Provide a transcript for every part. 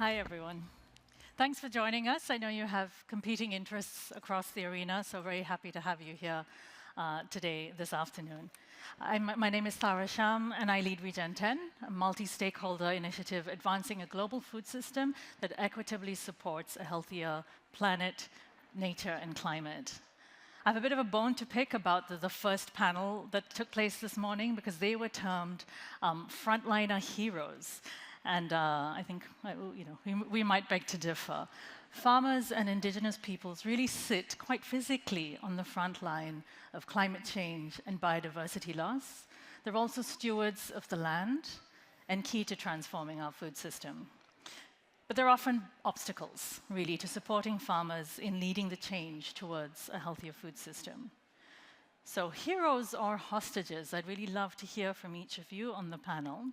Hi, everyone. Thanks for joining us. I know you have competing interests across the arena, so very happy to have you here today, this afternoon. My name is Shyam, and I lead Regen 10, a multi-stakeholder initiative advancing a global food system that equitably supports a healthier planet, nature, and climate. I have a bit of a bone to pick about the first panel that took place this morning because they were termed frontliner heroes. And I think we might beg to differ. Farmers and indigenous peoples really sit quite physically on the front line of climate change and biodiversity loss. They're also stewards of the land and key to transforming our food system. But there are often obstacles, really, to supporting farmers in leading the change towards a healthier food system. So heroes or hostages, I'd really love to hear from each of you on the panel.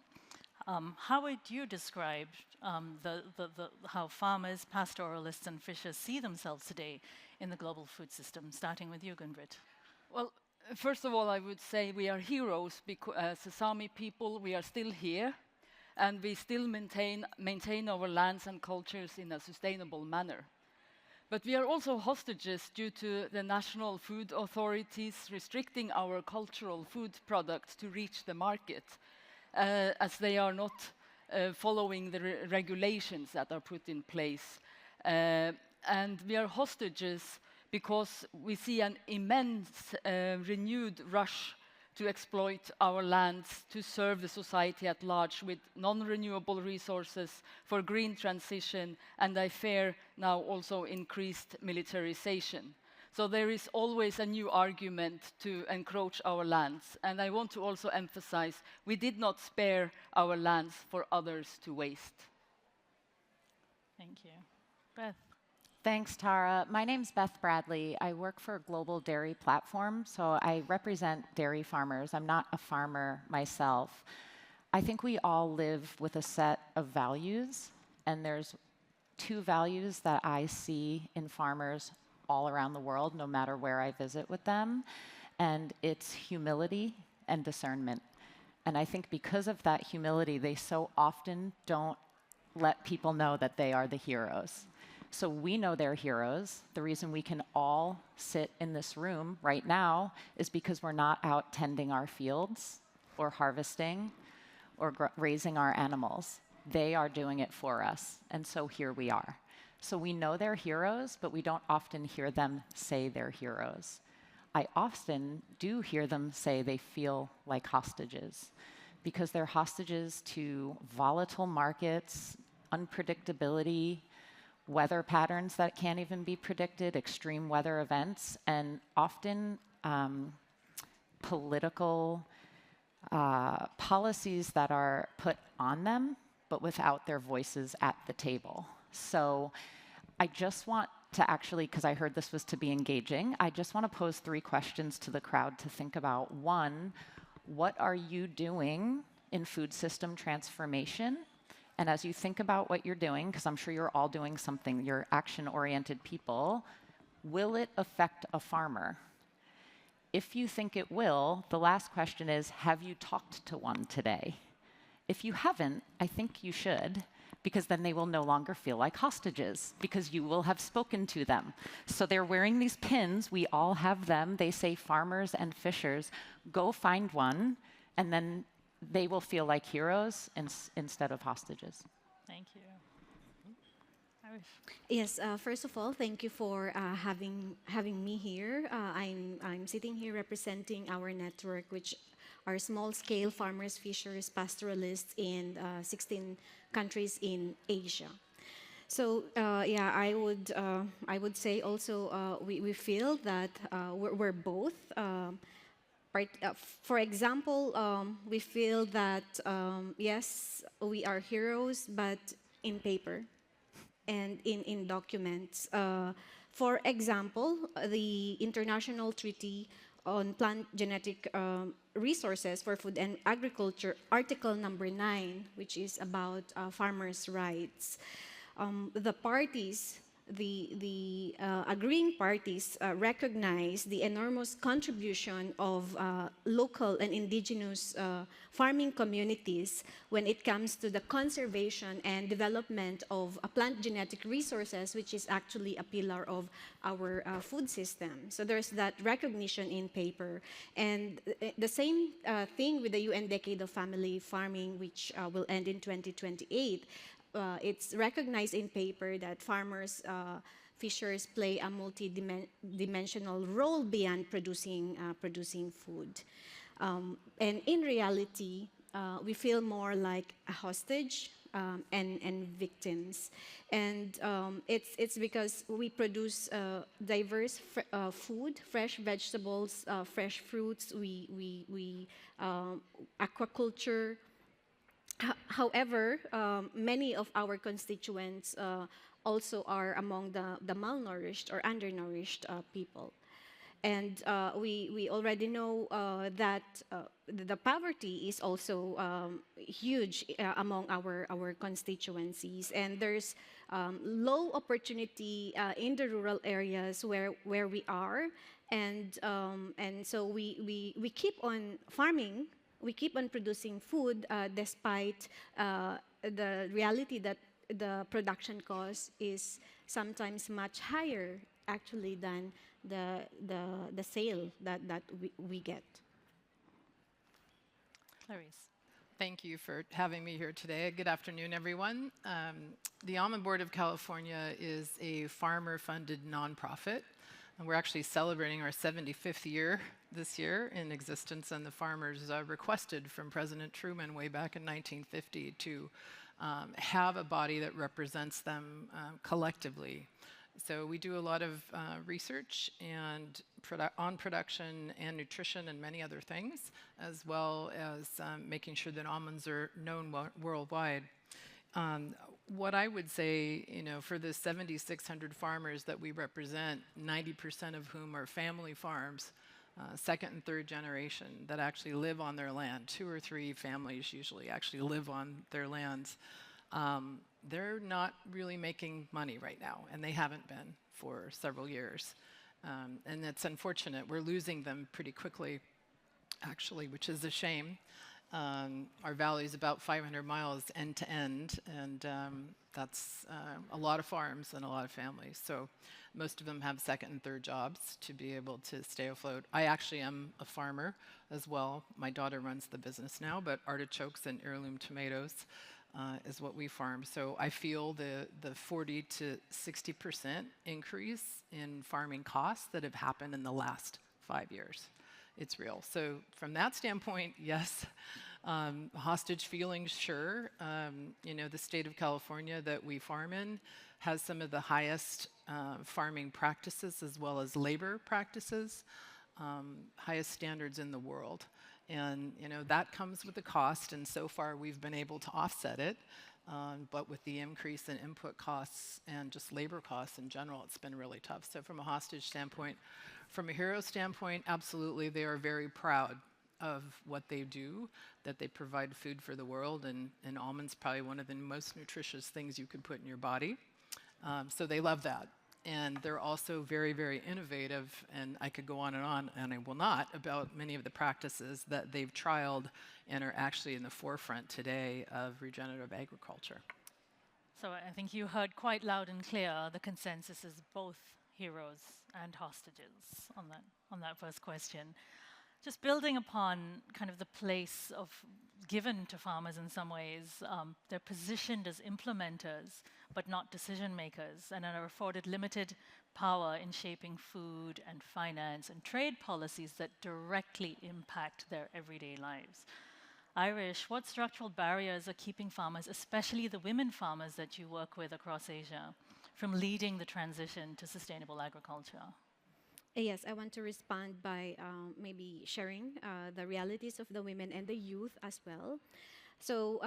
How would you describe how farmers, pastoralists, and fishers see themselves today in the global food system? Starting with you, Gunn-Britt. Well, first of all, I would say we are heroes because as a Saami people, we are still here, and we still maintain our lands and cultures in a sustainable manner. But we are also hostages due to the national food authorities restricting our cultural food products to reach the market, as they are not following the regulations that are put in place. And we are hostages because we see an immense renewed rush to exploit our lands to serve the society at large with non-renewable resources for green transition, and I fear now also increased militarization. So there is always a new argument to encroach our lands. And I want to also emphasize, we did not spare our lands for others to waste. Thank you. Beth. Thanks, Tara. My name's Beth Bradley. I work for a global dairy platform, so I represent dairy farmers. I'm not a farmer myself. I think we all live with a set of values, and there's two values that I see in farmers all around the world, no matter where I visit with them, and it's humility and discernment. And I think because of that humility, they so often don't let people know that they are the heroes. So we know they're heroes. The reason we can all sit in this room right now is because we're not out tending our fields or harvesting or raising our animals. They are doing it for us, and so here we are. So we know they're heroes, but we don't often hear them say they're heroes. I often do hear them say they feel like hostages, because they're hostages to volatile markets, unpredictability, weather patterns that can't even be predicted, extreme weather events, and often political policies that are put on them, but without their voices at the table. So I just want to actually, because I heard this was to be engaging, I just want to pose 3 questions to the crowd to think about. 1, what are you doing in food system transformation? And as you think about what you're doing, because I'm sure you're all doing something, you're action-oriented people, will it affect a farmer? If you think it will, the last question is, have you talked to one today? If you haven't, I think you should, because then they will no longer feel like hostages, because you will have spoken to them. So they're wearing these pins, we all have them, they say farmers and fishers, go find one, and then they will feel like heroes instead of hostages. Thank you. Clarice. Yes, first of all, thank you for having me here. I'm sitting here representing our network, which are small-scale farmers, fishers, pastoralists in 16 countries in Asia. So yeah, I would say also we feel that we're both. For example, we feel that yes, we are heroes, but in paper and in documents. For example, the International Treaty on Plant Genetic Resources for Food and Agriculture, Article number 9, which is about farmers' rights. The parties the agreeing parties recognize the enormous contribution of local and indigenous farming communities when it comes to the conservation and development of plant genetic resources, which is actually a pillar of our food system. So there's that recognition in paper. And the same thing with the UN Decade of Family Farming, which will end in 2028. It's recognized in paper that farmers, fishers play a multi-dimensional role beyond producing food. And in reality, we feel more like a hostage and victims. And it's because we produce diverse food, fresh vegetables, fresh fruits, we aquaculture. However, many of our constituents also are among the malnourished or undernourished people. And we already know that the poverty is also huge among our constituencies. And there's low opportunity in the rural areas where we are. And so we keep on farming. We keep on producing food despite the reality that the production cost is sometimes much higher, actually, than the sale that we get. Clarice. Thank you for having me here today. Good afternoon, everyone. The Almond Board of California is a farmer-funded nonprofit. And we're actually celebrating our 75th year this year in existence, and the farmers requested from President Truman way back in 1950 to have a body that represents them collectively. So we do a lot of research and on production and nutrition and many other things, as well as making sure that almonds are known worldwide. What I would say, for the 7,600 farmers that we represent, 90% of whom are family farms, second and third generation, that actually live on their land. 2 or 3 families usually actually live on their lands. They're not really making money right now, and they haven't been for several years. And it's unfortunate. We're losing them pretty quickly, actually, which is a shame. Our valley is about 500 miles end to end, and that's a lot of farms and a lot of families. So most of them have second and third jobs to be able to stay afloat. I actually am a farmer as well. My daughter runs the business now, but artichokes and heirloom tomatoes is what we farm. So I feel the 40 to 60% increase in farming costs that have happened in the last 5 years. It's real. So from that standpoint, yes. Hostage feelings, sure. The state of California that we farm in has some of the highest farming practices as well as labor practices, highest standards in the world. And that comes with a cost, and so far we've been able to offset it. But with the increase in input costs and just labor costs in general, it's been really tough. So from a hostage standpoint, from a hero standpoint, absolutely, they are very proud of what they do, that they provide food for the world, and almonds probably one of the most nutritious things you could put in your body. So they love that. And they're also very, very innovative, and I could go on, and I will not, about many of the practices that they've trialed and are actually in the forefront today of regenerative agriculture. So I think you heard quite loud and clear the consensus is both heroes and hostages on that first question. Just building upon kind of the place of given to farmers in some ways, they're positioned as implementers, but not decision makers, and are afforded limited power in shaping food and finance and trade policies that directly impact their everyday lives. Irish, what structural barriers are keeping farmers, especially the women farmers that you work with across Asia, from leading the transition to sustainable agriculture? Yes, I want to respond by maybe sharing the realities of the women and the youth as well. So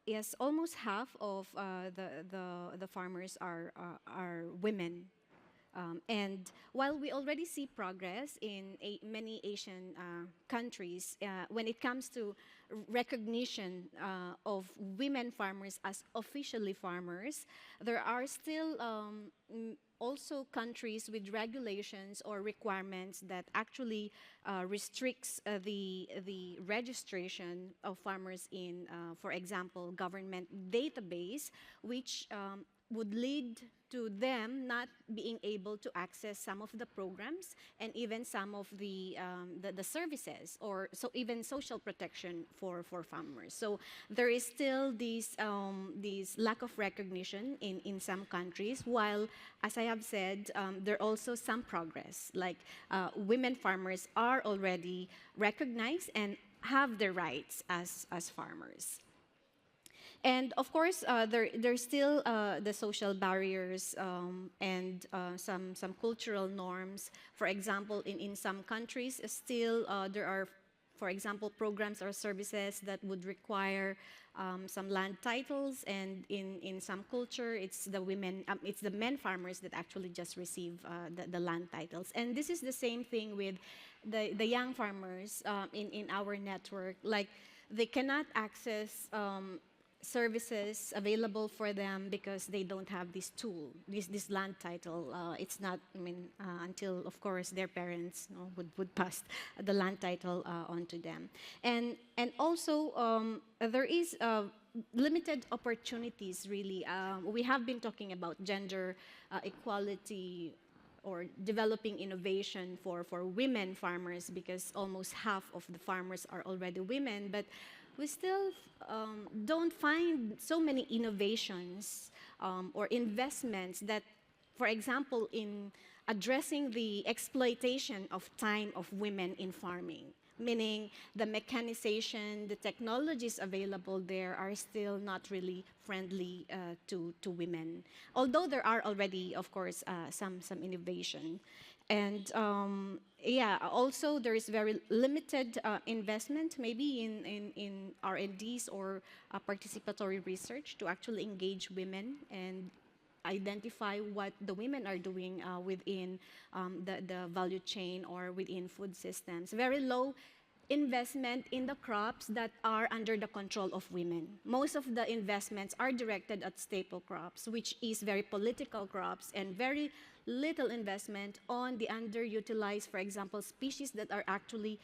yes, almost half of the farmers are women. And while we already see progress in many Asian countries when it comes to recognition of women farmers as officially farmers, there are still also countries with regulations or requirements that actually restricts the registration of farmers in, for example, government database, which would lead to them not being able to access some of the programs and even some of the services, or so even social protection for farmers. So there is still this lack of recognition in some countries, while, as I have said, there are also some progress, like women farmers are already recognized and have their rights as farmers. And of course, there's still the social barriers and some cultural norms. For example, in some countries, still there are, for example, programs or services that would require some land titles, and in some culture, it's the men farmers that actually just receive the land titles. And this is the same thing with the young farmers in our network. Like, they cannot access services available for them because they don't have this tool, this land title. It's not, until, of course, their parents would pass the land title on to them. And also, there is limited opportunities, really. We have been talking about gender equality or developing innovation for women farmers, because almost half of the farmers are already women, but we still don't find so many innovations or investments that, for example, in addressing the exploitation of time of women in farming, meaning the mechanization, the technologies available there are still not really friendly to women. Although there are already, of course, some innovation. And yeah, also there is very limited investment, maybe in R&Ds or participatory research to actually engage women and identify what the women are doing within the value chain or within food systems. Very low investment in the crops that are under the control of women. Most of the investments are directed at staple crops, which is very political crops, and very little investment on the underutilized, for example, species that are actually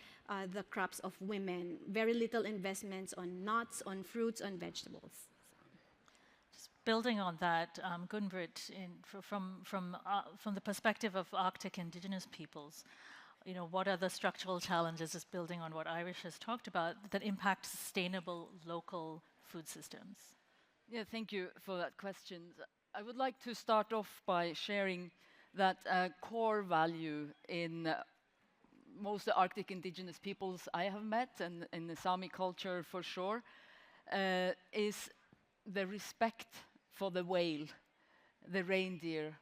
the crops of women. Very little investments on nuts, on fruits, on vegetables. Just building on that, Gunn-Britt, from the perspective of Arctic indigenous peoples, what are the structural challenges, just building on what Irish has talked about, that impact sustainable local food systems? Yeah, thank you for that question. I would like to start off by sharing that core value in most of the Arctic indigenous peoples I have met, and in the Saami culture for sure, is the respect for the whale, the reindeer,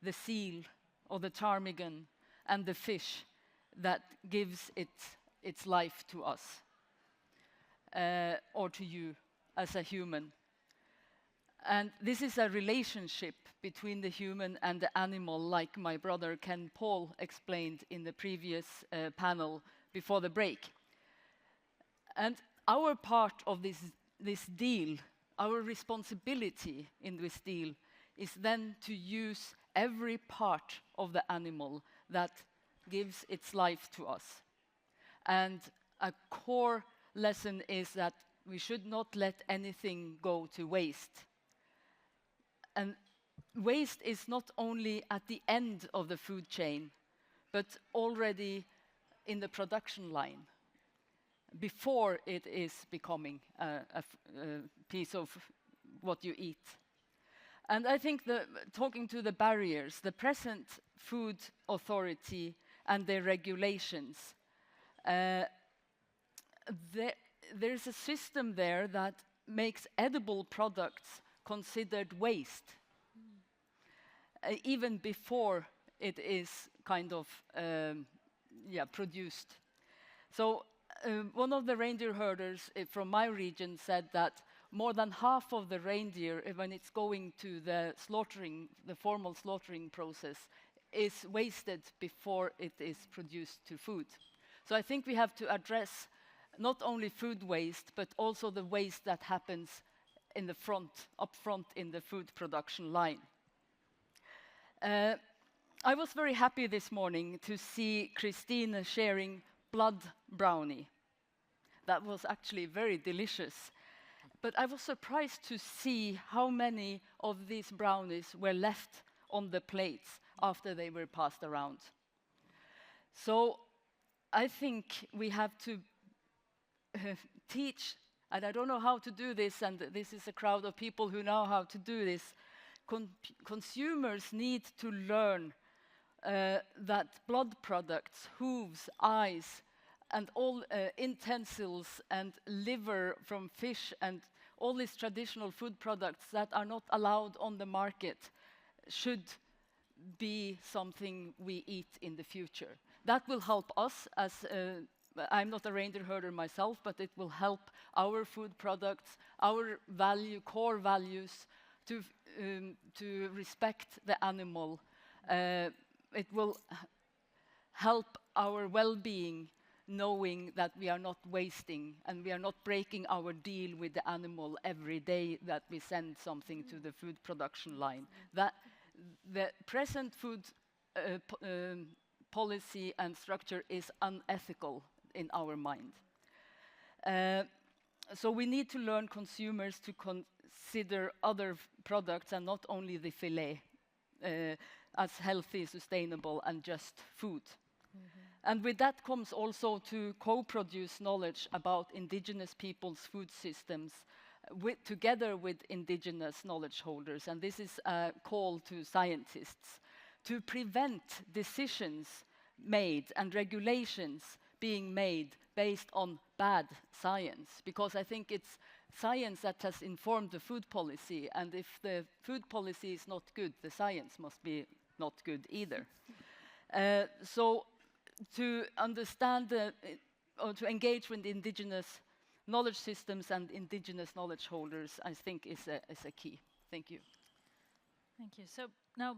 the seal, or the ptarmigan, and the fish that gives its life to us, or to you as a human. And this is a relationship between the human and the animal, like my brother Ken Paul explained in the previous panel before the break. And our part of this deal, our responsibility in this deal, is then to use every part of the animal that gives its life to us. And a core lesson is that we should not let anything go to waste. And waste is not only at the end of the food chain, but already in the production line, before it is becoming a piece of what you eat. And I think talking to the barriers, the present food authority and their regulations, there's a system there that makes edible products considered waste, even before it is kind of produced. So one of the reindeer herders from my region said that more than half of the reindeer, when it's going to the slaughtering, the formal slaughtering process, is wasted before it is produced to food. So I think we have to address not only food waste, but also the waste that happens in the up front in the food production line. I was very happy this morning to see Christine sharing blood brownie. That was actually very delicious. But I was surprised to see how many of these brownies were left on the plates after they were passed around. So I think we have to teach, and I don't know how to do this, and this is a crowd of people who know how to do this. Consumers need to learn that blood products, hooves, eyes, and all intestines and liver from fish and all these traditional food products that are not allowed on the market should be something we eat in the future. That will help us as I'm not a reindeer herder myself, but it will help our food products, our core values to respect the animal. It will help our well-being, knowing that we are not wasting and we are not breaking our deal with the animal every day that we send something to the food production line. That the present food policy and structure is unethical in our mind. So we need to learn consumers to consider other products and not only the fillet as healthy, sustainable, and just food. And with that comes also to co-produce knowledge about indigenous people's food systems together with indigenous knowledge holders. And this is a call to scientists to prevent decisions made and regulations being made based on bad science, because I think it's science that has informed the food policy, and if the food policy is not good, the science must be not good either. So to understand or to engage with indigenous knowledge systems and indigenous knowledge holders, I think is a key. Thank you. Thank you. So now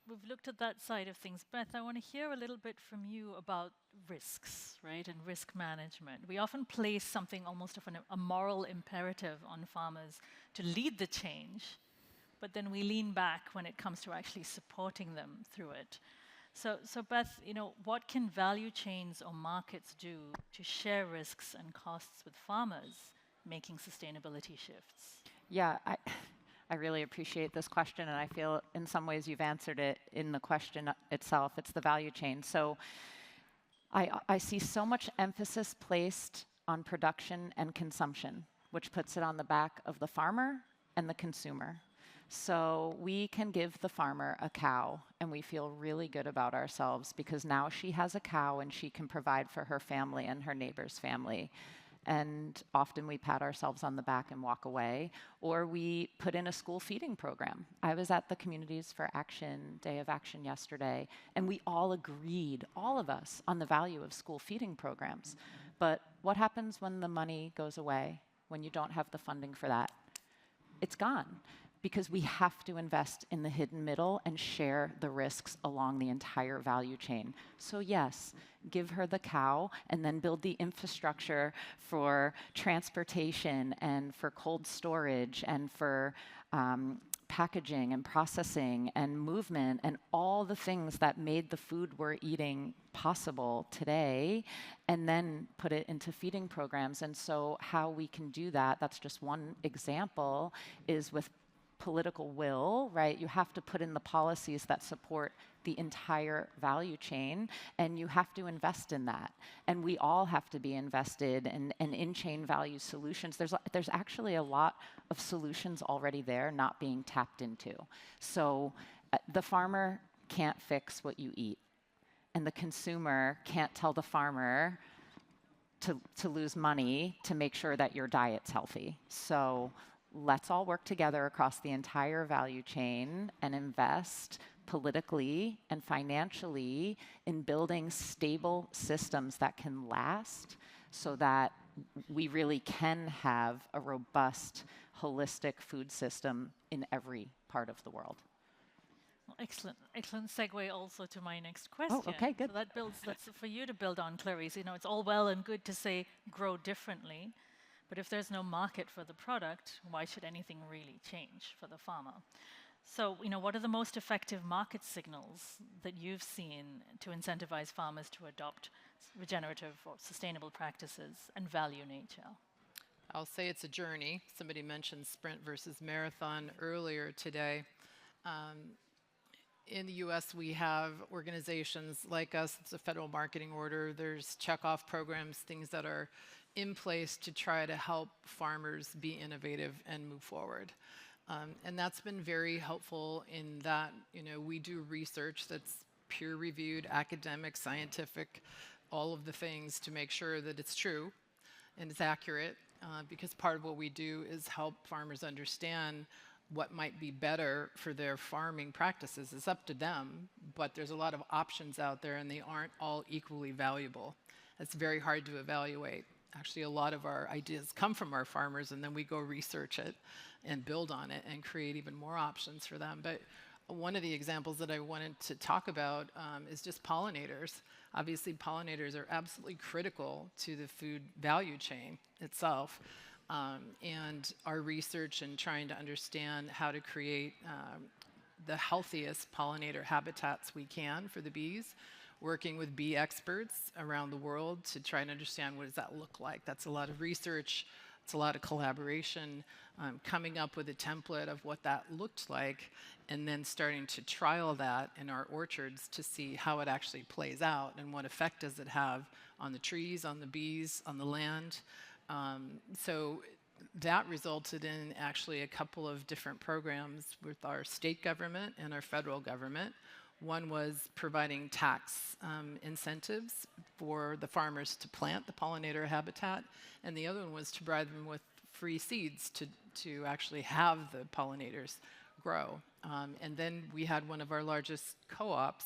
we've looked at that side of things. Beth, I want to hear a little bit from you about risks, right, and risk management. We often place something almost of a moral imperative on farmers to lead the change, but then we lean back when it comes to actually supporting them through it. So Beth, what can value chains or markets do to share risks and costs with farmers making sustainability shifts? Yeah, I really appreciate this question, and I feel in some ways you've answered it in the question itself. It's the value chain. So I see so much emphasis placed on production and consumption, which puts it on the back of the farmer and the consumer. So we can give the farmer a cow, and we feel really good about ourselves because now she has a cow and she can provide for her family and her neighbor's family. And often we pat ourselves on the back and walk away, or we put in a school feeding program. I was at the Communities for Action Day of Action yesterday, and we all agreed, all of us, on the value of school feeding programs. But what happens when the money goes away, when you don't have the funding for that? It's gone, because we have to invest in the hidden middle and share the risks along the entire value chain. So yes, give her the cow and then build the infrastructure for transportation and for cold storage and for packaging and processing and movement and all the things that made the food we're eating possible today, and then put it into feeding programs. And so how we can do that, that's just one example, is with political will, right? You have to put in the policies that support the entire value chain, and you have to invest in that. And we all have to be invested in in-chain value solutions. There's actually a lot of solutions already there not being tapped into. So the farmer can't fix what you eat, and the consumer can't tell the farmer to lose money to make sure that your diet's healthy. So let's all work together across the entire value chain and invest politically and financially in building stable systems that can last, so that we really can have a robust, holistic food system in every part of the world. Well, excellent segue also to my next question. Oh, okay, good. So that's for you to build on, Clarice. You know, it's all well and good to say grow differently, but if there's no market for the product, why should anything really change for the farmer? So, you know, what are the most effective market signals that you've seen to incentivize farmers to adopt regenerative or sustainable practices and value nature? I'll say it's a journey. Somebody mentioned sprint versus marathon earlier today. In the US, we have organizations like us. It's a federal marketing order. There's checkoff programs, things that are in place to try to help farmers be innovative and move forward. And that's been very helpful in that, you know, we do research that's peer-reviewed, academic, scientific, all of the things to make sure that it's true and it's accurate, because part of what we do is help farmers understand what might be better for their farming practices. It's up to them, but there's a lot of options out there and they aren't all equally valuable. It's very hard to evaluate. Actually, a lot of our ideas come from our farmers and then we go research it and build on it and create even more options for them. But one of the examples that I wanted to talk about is just pollinators. Obviously, pollinators are absolutely critical to the food value chain itself. And our research and trying to understand how to create the healthiest pollinator habitats we can for the bees, working with bee experts around the world to try and understand what does that look like. That's a lot of research, it's a lot of collaboration, coming up with a template of what that looked like, and then starting to trial that in our orchards to see how it actually plays out and what effect does it have on the trees, on the bees, on the land. So that resulted in actually a couple of different programs with our state government and our federal government. One was providing tax incentives for the farmers to plant the pollinator habitat, and the other one was to provide them with free seeds to actually have the pollinators grow. And then we had one of our largest co-ops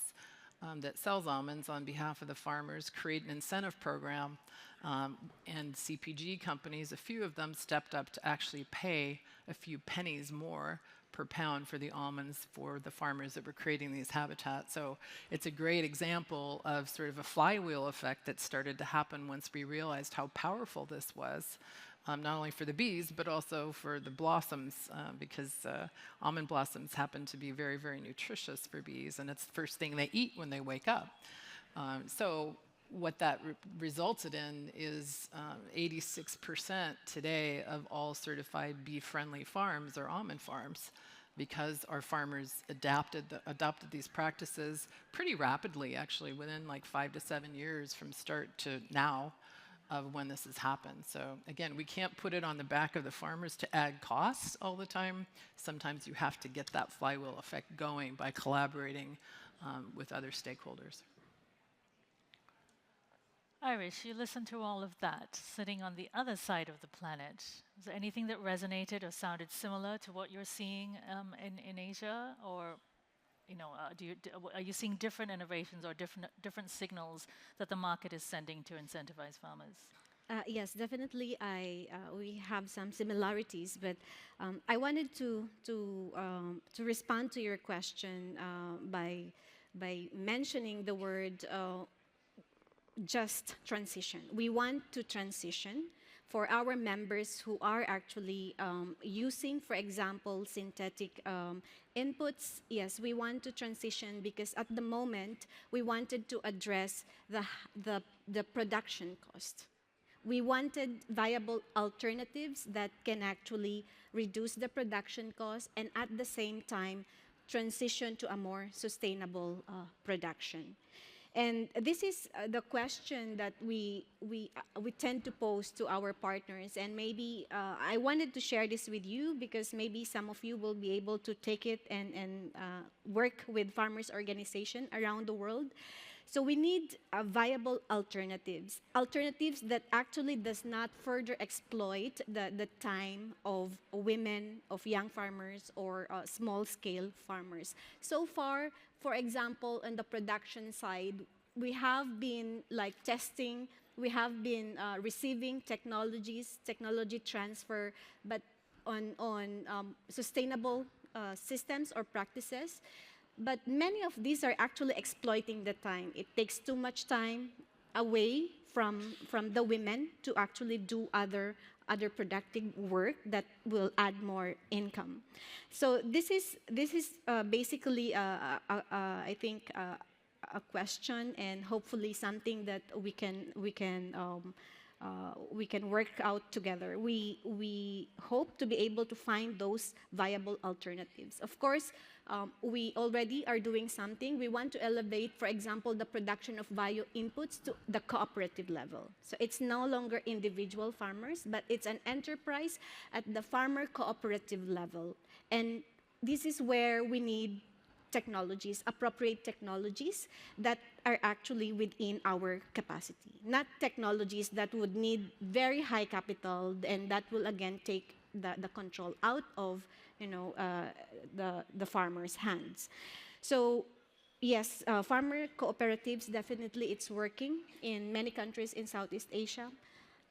that sells almonds on behalf of the farmers create an incentive program, and CPG companies, a few of them stepped up to actually pay a few pennies more per pound for the almonds for the farmers that were creating these habitats. So it's a great example of sort of a flywheel effect that started to happen once we realized how powerful this was, not only for the bees, but also for the blossoms, because almond blossoms happen to be very, very nutritious for bees, and it's the first thing they eat when they wake up. So what that resulted in is 86% today of all certified bee-friendly farms are almond farms, because our farmers adopted these practices pretty rapidly, actually, within like 5 to 7 years from start to now of when this has happened. So again, we can't put it on the back of the farmers to add costs all the time. Sometimes you have to get that flywheel effect going by collaborating with other stakeholders. Irish, you listened to all of that, sitting on the other side of the planet. Was there anything that resonated or sounded similar to what you're seeing in Asia? Or, you know, are you seeing different innovations or different signals that the market is sending to incentivize farmers? Yes, definitely. We have some similarities, but I wanted to respond to your question by mentioning the word just transition. We want to transition for our members who are actually using, for example, synthetic inputs. Yes, we want to transition because at the moment we wanted to address the production cost. We wanted viable alternatives that can actually reduce the production cost and at the same time transition to a more sustainable production. And this is the question that we tend to pose to our partners. And maybe I wanted to share this with you because maybe some of you will be able to take it and work with farmers' organizations around the world. So we need viable alternatives that actually does not further exploit the time of women, of young farmers, or small-scale farmers. So far, for example, on the production side, we have been like testing we have been receiving technology transfer, but on sustainable systems or practices. But many of these are actually exploiting the time. It takes too much time away from the women to actually do other productive work that will add more income. So this is basically I think a question, and hopefully something that we can work out together. We hope to be able to find those viable alternatives. Of course, we already are doing something. We want to elevate, for example, the production of bio inputs to the cooperative level. So it's no longer individual farmers, but it's an enterprise at the farmer cooperative level. And this is where we need technologies, appropriate technologies that are actually within our capacity. Not technologies that would need very high capital and that will again take the control out of the farmer's hands. So yes, farmer cooperatives, definitely it's working in many countries in Southeast Asia.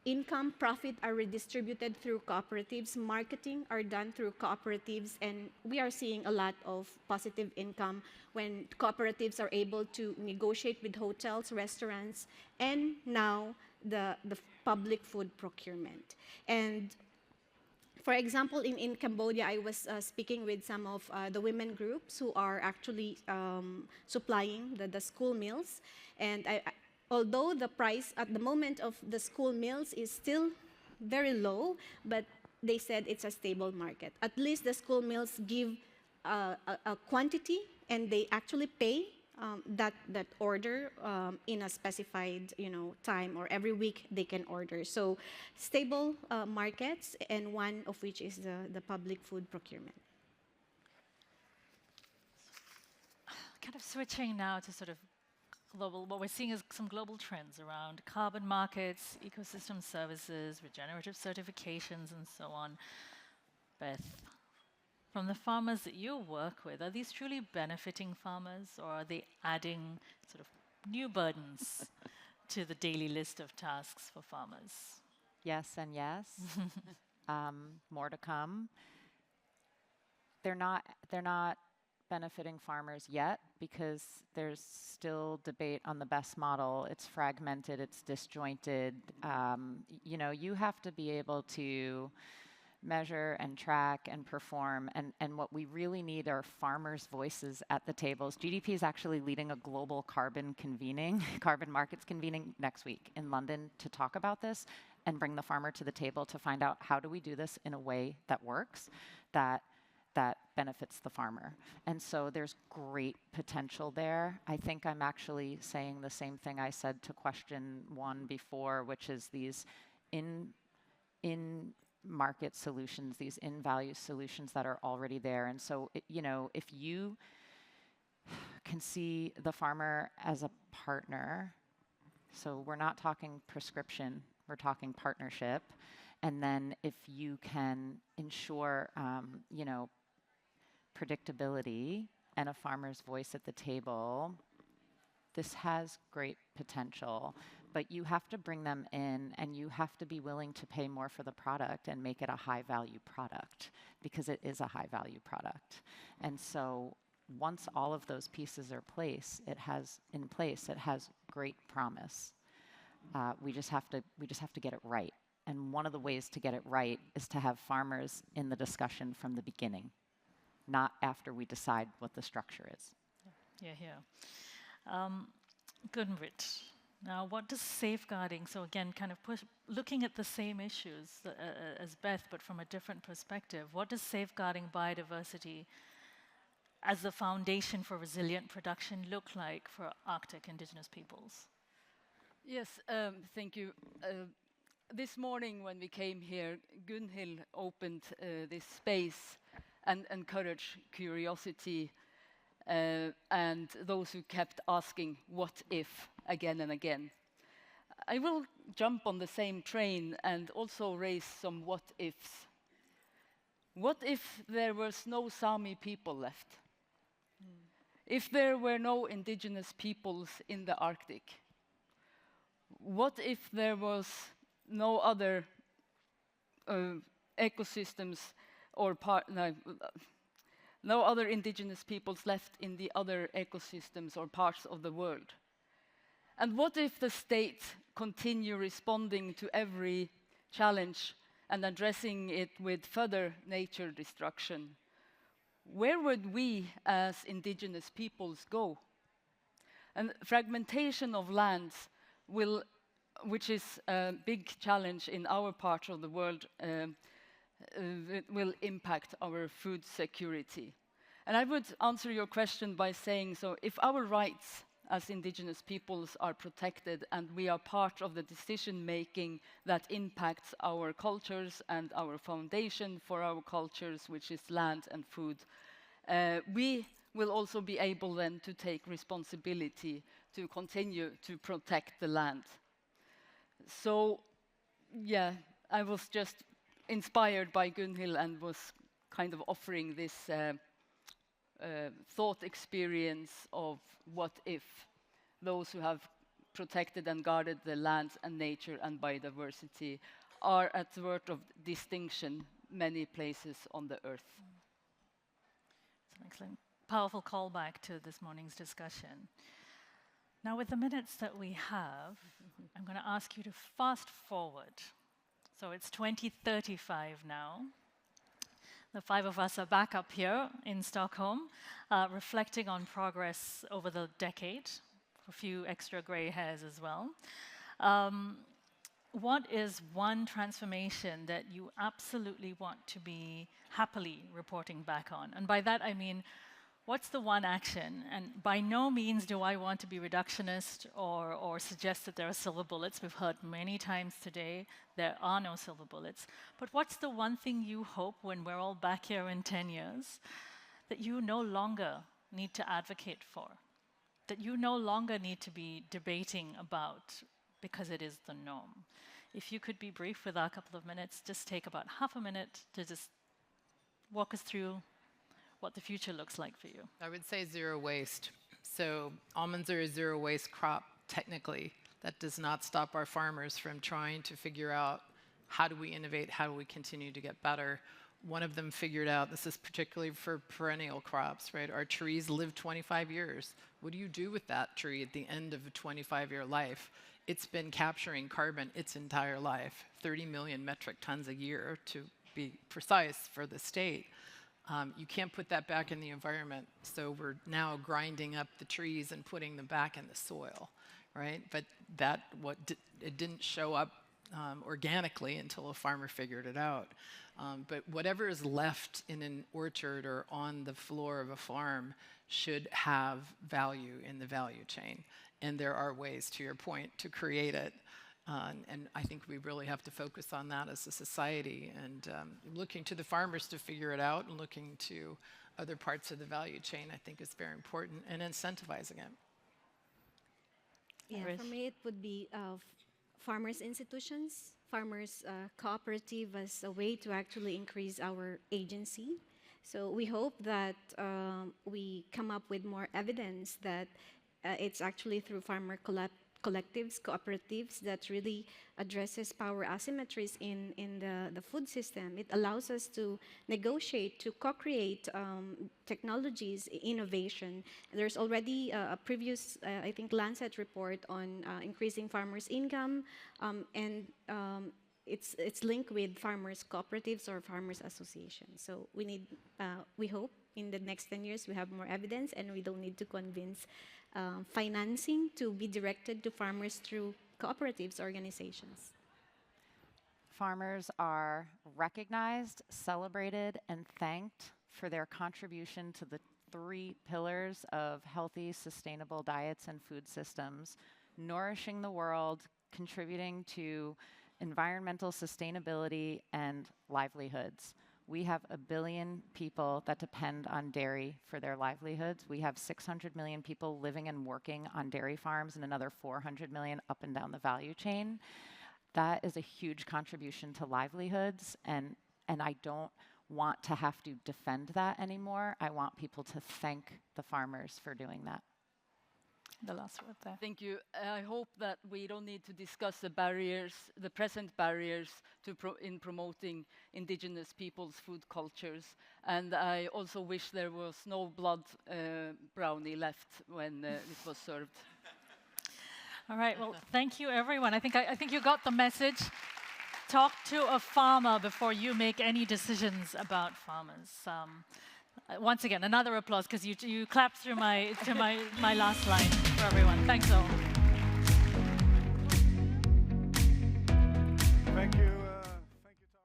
Income, profit are redistributed through cooperatives. Marketing are done through cooperatives. And we are seeing a lot of positive income when cooperatives are able to negotiate with hotels, restaurants, and now the public food procurement. And for example, in Cambodia, I was speaking with some of the women groups who are actually supplying the school meals. And although the price at the moment of the school meals is still very low, but they said it's a stable market. At least the school meals give a quantity, and they actually pay that order in a specified time, or every week they can order. So stable markets, and one of which is the public food procurement. Kind of switching now to sort of global, what we're seeing is some global trends around carbon markets, ecosystem services, regenerative certifications, and so on. Beth, from the farmers that you work with, are these truly benefiting farmers, or are they adding sort of new burdens to the daily list of tasks for farmers? Yes and yes. More to come. They're not benefiting farmers yet because there's still debate on the best model. It's fragmented, it's disjointed. You have to be able to measure and track and perform, and what we really need are farmers' voices at the tables. GDP is actually leading a global carbon markets convening next week in London to talk about this and bring the farmer to the table to find out how do we do this in a way that works, that benefits the farmer. And so there's great potential there. I think I'm actually saying the same thing I said to question one before, which is these in-market solutions, these in-value solutions that are already there. And so, if you can see the farmer as a partner, so we're not talking prescription, we're talking partnership. And then if you can ensure, predictability and a farmer's voice at the table, this has great potential. But you have to bring them in, and you have to be willing to pay more for the product and make it a high-value product, because it is a high-value product. And so once all of those pieces are in place, it has great promise. We just have to get it right. And one of the ways to get it right is to have farmers in the discussion from the beginning, not after we decide what the structure is. Yeah. Gunn-Britt, now what does safeguarding, so again, kind of looking at the same issues as Beth, but from a different perspective, what does safeguarding biodiversity as the foundation for resilient production look like for Arctic indigenous peoples? Yes, thank you. This morning when we came here, Gunhild opened this space and encouraged curiosity, and those who kept asking what if again and again. I will jump on the same train and also raise some what ifs. What if there was no Saami people left? If there were no indigenous peoples in the Arctic? what if there was no other ecosystems or no other indigenous peoples left in the other ecosystems or parts of the world? And what if the state continue responding to every challenge and addressing it with further nature destruction? Where would we as indigenous peoples go? And fragmentation of lands which is a big challenge in our part of the world, it will impact our food security. And I would answer your question by saying, so if our rights as indigenous peoples are protected and we are part of the decision making that impacts our cultures and our foundation for our cultures, which is land and food, we will also be able then to take responsibility to continue to protect the land. So, yeah, I was just inspired by Gunhild and was kind of offering this thought experience of what if those who have protected and guarded the lands and nature and biodiversity are at the word of distinction many places on the earth. It's an excellent, powerful callback to this morning's discussion. Now, with the minutes that we have, I'm going to ask you to fast forward. So it's 2035 now. The five of us are back up here in Stockholm, reflecting on progress over the decade, a few extra gray hairs as well. What is one transformation that you absolutely want to be happily reporting back on? And by that I mean, what's the one action? And by no means do I want to be reductionist or suggest that there are silver bullets. We've heard many times today there are no silver bullets. But what's the one thing you hope when we're all back here in 10 years that you no longer need to advocate for? That you no longer need to be debating about because it is the norm? If you could be brief with our couple of minutes, just take about half a minute to just walk us through what the future looks like for you. I would say zero waste. So almonds are a zero waste crop, technically. That does not stop our farmers from trying to figure out how do we innovate, how do we continue to get better. One of them figured out, this is particularly for perennial crops, right? Our trees live 25 years. What do you do with that tree at the end of a 25-year life? It's been capturing carbon its entire life, 30 million metric tons a year to be precise for the state. You can't put that back in the environment, so we're now grinding up the trees and putting them back in the soil, right? But it didn't show up organically until a farmer figured it out. But whatever is left in an orchard or on the floor of a farm should have value in the value chain. And there are ways, to your point, to create it. And I think we really have to focus on that as a society, and looking to the farmers to figure it out and looking to other parts of the value chain, I think is very important, and incentivizing it. Yeah, Clarice? for me it would be farmers' institutions, farmers' cooperative as a way to actually increase our agency. So we hope that we come up with more evidence that it's actually through farmer collectives, cooperatives that really addresses power asymmetries in the food system. It allows us to negotiate, to co-create technologies, innovation. There's already a previous, I think, Lancet report on increasing farmers' income, and it's linked with farmers' cooperatives or farmers' associations. So we need, we hope in the next 10 years we have more evidence and we don't need to convince financing to be directed to farmers through cooperatives, organizations. Farmers are recognized, celebrated, and thanked for their contribution to the 3 pillars of healthy, sustainable diets and food systems, nourishing the world, contributing to environmental sustainability and livelihoods. We have 1 billion people that depend on dairy for their livelihoods. We have 600 million people living and working on dairy farms and another 400 million up and down the value chain. That is a huge contribution to livelihoods, and I don't want to have to defend that anymore. I want people to thank the farmers for doing that. the last word there. Thank you. I hope that we don't need to discuss the barriers, the present barriers in promoting indigenous people's food cultures. And I also wish there was no blood brownie left when it was served. All right, well, thank you, everyone. I think you got the message. Talk to a farmer before you make any decisions about farmers. Once again, another applause, because you clapped through my last line for everyone. Thanks all.